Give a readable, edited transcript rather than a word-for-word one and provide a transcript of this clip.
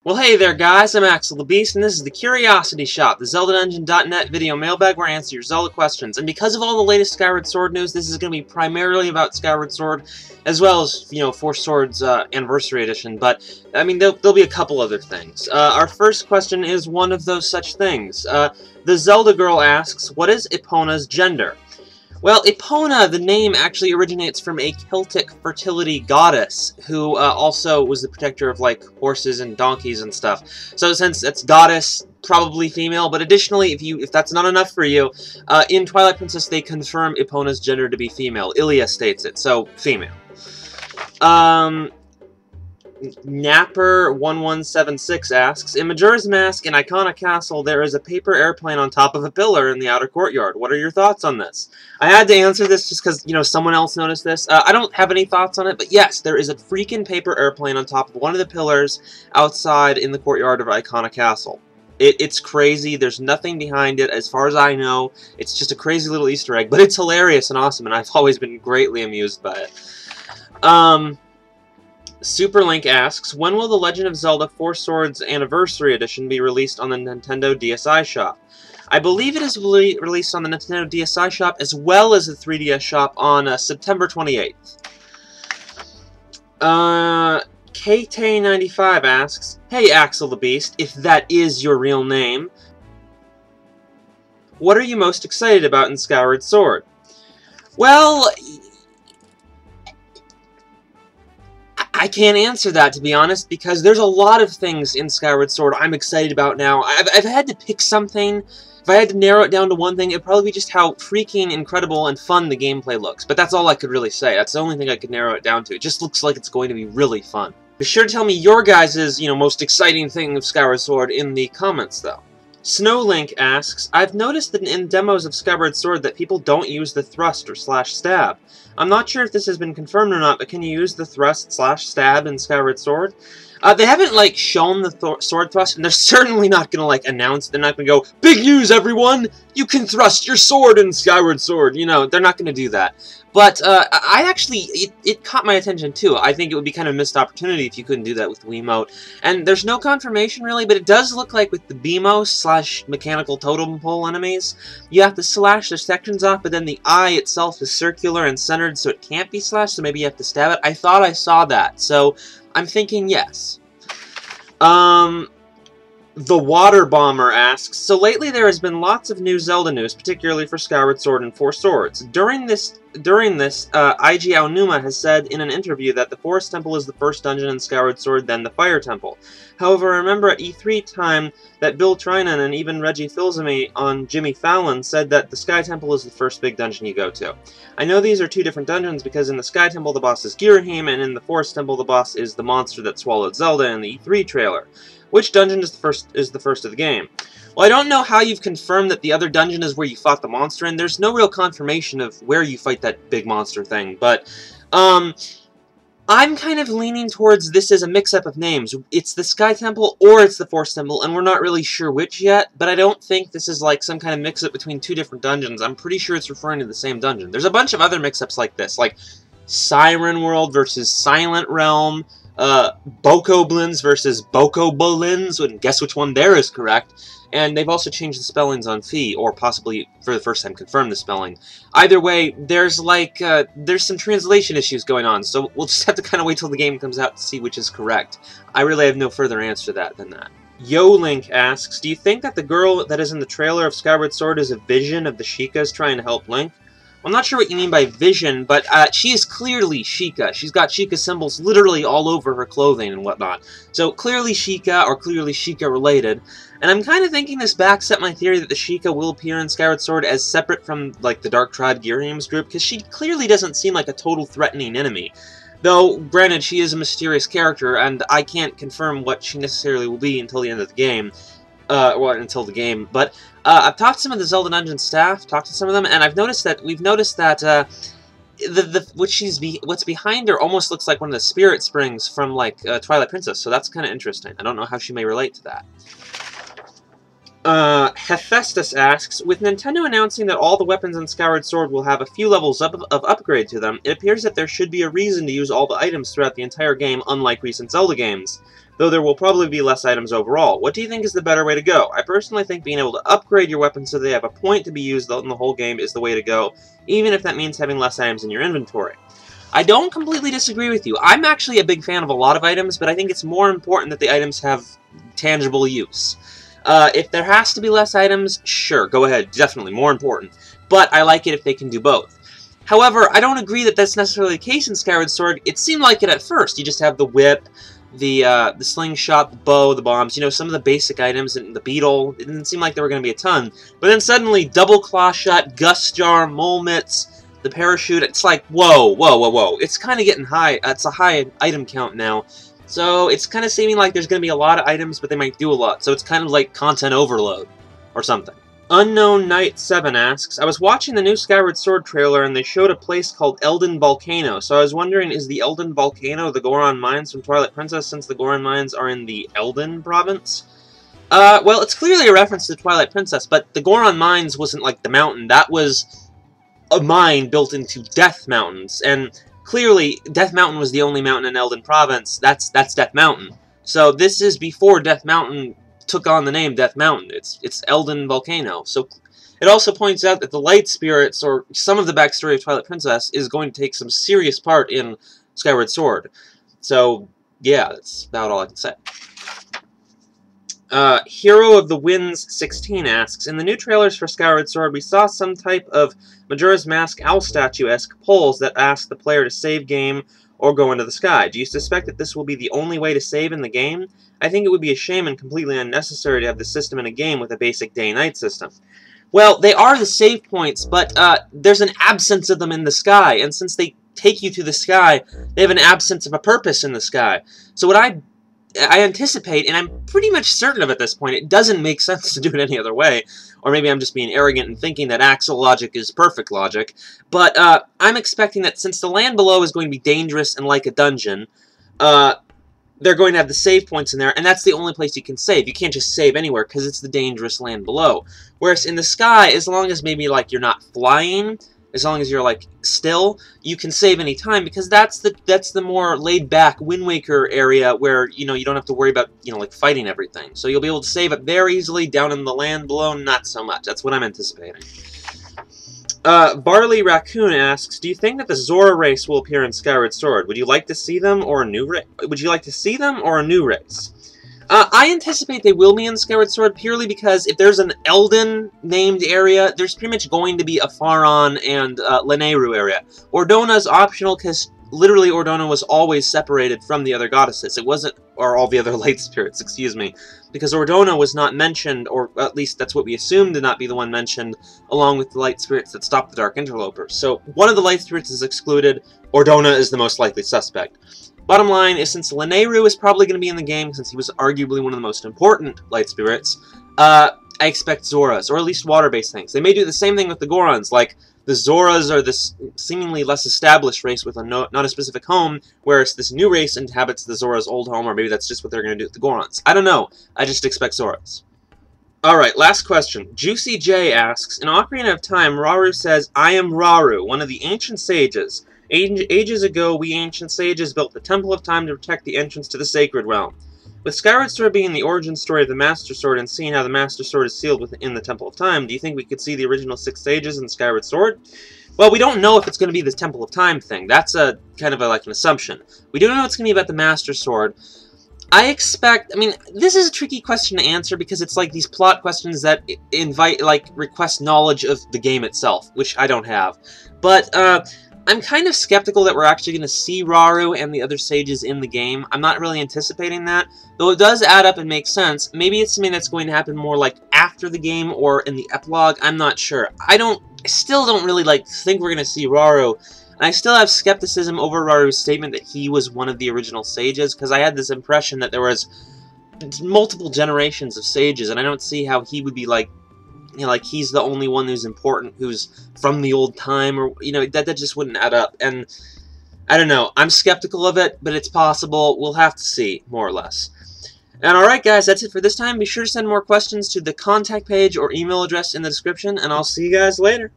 Well, hey there, guys. I'm Axel the Beast, and this is the Curiosity Shop, the ZeldaDungeon.net video mailbag where I answer your Zelda questions. And because of all the latest Skyward Sword news, this is going to be primarily about Skyward Sword, as well as, Four Swords Anniversary Edition. But, I mean, there'll be a couple other things. Our first question is one of those such things. The Zelda girl asks, what is Epona's gender? Well, Epona, the name, actually originates from a Celtic fertility goddess, who also was the protector of, like, horses and donkeys and stuff. So since it's goddess, probably female, but additionally, if that's not enough for you, in Twilight Princess they confirm Epona's gender to be female. Ilia states it, so female. Napper1176 asks, in Majora's Mask in Ikana Castle, there is a paper airplane on top of a pillar in the outer courtyard. What are your thoughts on this? I had to answer this just because, someone else noticed this. I don't have any thoughts on it, but yes, there is a freaking paper airplane on top of one of the pillars outside in the courtyard of Ikana Castle. It's crazy. There's nothing behind it, as far as I know. It's just a crazy little Easter egg, but it's hilarious and awesome, and I've always been greatly amused by it. Superlink asks, when will The Legend of Zelda Four Swords Anniversary Edition be released on the Nintendo DSi Shop? I believe it is released on the Nintendo DSi Shop as well as the 3DS Shop on September 28th. KT95 asks, hey Axel the Beast, if that is your real name, what are you most excited about in Skyward Sword? Well, I can't answer that, to be honest, because there's a lot of things in Skyward Sword I'm excited about now. I've had to pick something. If I had to narrow it down to one thing, it'd probably be just how freaking incredible and fun the gameplay looks. But that's all I could really say. That's the only thing I could narrow it down to. It just looks like it's going to be really fun. Be sure to tell me your guys' most exciting thing of Skyward Sword in the comments, though. Snowlink asks, I've noticed that in demos of Skyward Sword that people don't use the thrust or /stab. I'm not sure if this has been confirmed or not, but can you use the thrust/stab in Skyward Sword? They haven't, shown the sword thrust, and they're certainly not gonna, announce. They're not gonna go, big news, everyone! You can thrust your sword in Skyward Sword! They're not gonna do that. But, it caught my attention, too. I think it would be kind of a missed opportunity if you couldn't do that with the Wiimote. And there's no confirmation, really, but it does look like with the BMO/mechanical totem pole enemies, you have to slash their sections off, but then the eye itself is circular and centered, so it can't be slashed, so maybe you have to stab it. I thought I saw that, so I'm thinking yes. The Water Bomber asks, so lately there has been lots of new Zelda news, particularly for Skyward Sword and Four Swords. During this, IG Aonuma has said in an interview that the Forest Temple is the first dungeon in Skyward Sword, then the Fire Temple. However, I remember at E3 time that Bill Trinan and even Reggie Fils-Aimé on Jimmy Fallon said that the Sky Temple is the first big dungeon you go to. I know these are two different dungeons because in the Sky Temple the boss is Girahim, and in the Forest Temple the boss is the monster that swallowed Zelda in the E3 trailer. Which dungeon is the first of the game? Well, I don't know how you've confirmed that the other dungeon is where you fought the monster, and there's no real confirmation of where you fight that big monster thing, but, I'm kind of leaning towards this as a mix-up of names. It's the Sky Temple or it's the Forest Temple, and we're not really sure which yet, but I don't think this is some kind of mix-up between two different dungeons. I'm pretty sure it's referring to the same dungeon. There's a bunch of other mix-ups like this, like Siren World versus Silent Realm, Bokoblins versus Bokobolins, and guess which one there is correct. And they've also changed the spellings on Fee, or possibly for the first time confirmed the spelling. Either way, there's there's some translation issues going on, so we'll just have to kind of wait till the game comes out to see which is correct. I really have no further answer to that than that. YoLink asks, do you think that the girl that is in the trailer of Skyward Sword is a vision of the Sheikahs trying to help Link? I'm not sure what you mean by vision, but she is clearly Sheikah. She's got Sheikah symbols literally all over her clothing and whatnot. So clearly Sheikah, or clearly Sheikah related. And I'm kind of thinking this backs up my theory that the Sheikah will appear in Skyward Sword as separate from, the Dark Tribe Girahim's group, because she clearly doesn't seem like a total threatening enemy. Though, granted, she is a mysterious character, and I can't confirm what she necessarily will be until the end of the game. Until the game, but I've talked to some of the Zelda Dungeon staff, and we've noticed that what's behind her almost looks like one of the spirit springs from Twilight Princess, so that's kind of interesting. I don't know how she may relate to that. Hephaestus asks, with Nintendo announcing that all the weapons in Skyward Sword will have a few levels of upgrade to them, it appears that there should be a reason to use all the items throughout the entire game, unlike recent Zelda games. though there will probably be less items overall. What do you think is the better way to go? I personally think being able to upgrade your weapons so they have a point to be used in the whole game is the way to go, even if that means having less items in your inventory. I don't completely disagree with you. I'm actually a big fan of a lot of items, but I think it's more important that the items have tangible use. If there has to be less items, sure, go ahead, definitely, more important. But I like it if they can do both. However, I don't agree that that's necessarily the case in Skyward Sword. It seemed like it at first. You just have the whip, the slingshot, the bow, the bombs, you know, some of the basic items, and the beetle. It didn't seem like there were going to be a ton. But then suddenly, double claw shot, gust jar, mole mitts, the parachute, it's like, whoa, whoa, whoa, whoa. It's kind of getting high. It's a high item count now. So it's kind of seeming like there's going to be a lot of items, but they might do a lot. So it's kind of like content overload or something. Unknown Knight 7 asks, I was watching the new Skyward Sword trailer and they showed a place called Eldin Volcano. So I was wondering, is the Eldin Volcano the Goron Mines from Twilight Princess, since the Goron Mines are in the Eldin province? Well, it's clearly a reference to Twilight Princess, but the Goron Mines wasn't like the mountain. That was a mine built into Death Mountains, and clearly Death Mountain was the only mountain in Eldin Province. That's Death Mountain. So this is before Death Mountain took on the name Death Mountain. It's Eldin Volcano. So it also points out that the light spirits, or some of the backstory of Twilight Princess, is going to take some serious part in Skyward Sword. So yeah, that's about all I can say. Hero of the Winds 16 asks, in the new trailers for Skyward Sword, we saw some type of Majora's Mask owl statue-esque polls that ask the player to save game or go into the sky. Do you suspect that this will be the only way to save in the game? I think it would be a shame and completely unnecessary to have the system in a game with a basic day-night system. Well, they are the save points, but there's an absence of them in the sky, and since they take you to the sky, they have an absence of a purpose in the sky. So what I anticipate, and I'm pretty much certain of at this point, it doesn't make sense to do it any other way, or maybe I'm just being arrogant and thinking that Axel logic is perfect logic, but I'm expecting that since the land below is going to be dangerous and like a dungeon, they're going to have the save points in there, and that's the only place you can save. You can't just save anywhere, because it's the dangerous land below. Whereas in the sky, as long as maybe, like, you're not flying, as long as you're, like, still, you can save any time, because that's the more laid-back Wind Waker area where, you know, you don't have to worry about, you know, like, fighting everything. So you'll be able to save it there easily, down in the land below, not so much. That's what I'm anticipating. Barley Raccoon asks, do you think that the Zora race will appear in Skyward Sword? Would you like to see them, or a new race? Would you like to see them, or a new race? I anticipate they will be in Skyward Sword purely because if there's an Eldin-named area, there's pretty much going to be a Faron and Lanayru area. Ordona's optional because literally Ordona was always separated from the other goddesses. It wasn't, or all the other light spirits, excuse me, because Ordona was not mentioned, or at least that's what we assumed to not be the one mentioned, along with the light spirits that stopped the Dark Interlopers. So one of the light spirits is excluded. Ordona is the most likely suspect. Bottom line is, since Lanayru is probably going to be in the game, since he was arguably one of the most important light spirits, I expect Zoras, or at least water-based things. They may do the same thing with the Gorons, like the Zoras are this seemingly less established race with not a specific home, whereas this new race inhabits the Zora's old home, or maybe that's just what they're going to do with the Gorons. I don't know. I just expect Zoras. Alright, last question. Juicy J asks, in Ocarina of Time, Rauru says, I am Rauru, one of the ancient sages. Ages ago, we ancient sages built the Temple of Time to protect the entrance to the Sacred Realm. With Skyward Sword being the origin story of the Master Sword and seeing how the Master Sword is sealed within the Temple of Time, do you think we could see the original 6 sages in Skyward Sword? Well, we don't know if it's going to be the Temple of Time thing. That's a kind of like an assumption. We do know it's going to be about the Master Sword. I expect, I mean, this is a tricky question to answer because it's like these plot questions that request knowledge of the game itself, which I don't have. But, I'm kind of skeptical that we're actually going to see Rauru and the other sages in the game. I'm not really anticipating that, though it does add up and make sense. Maybe it's something that's going to happen more like after the game or in the epilogue. I'm not sure. I still don't really think we're going to see Rauru, and I still have skepticism over Raru's statement that he was one of the original sages, because I had this impression that there was multiple generations of sages, and I don't see how he would be he's the only one who's important, who's from the old time, or, that just wouldn't add up. And I don't know, I'm skeptical of it, but it's possible. We'll have to see, more or less. And alright guys, that's it for this time. Be sure to send more questions to the contact page or email address in the description, and I'll see you guys later.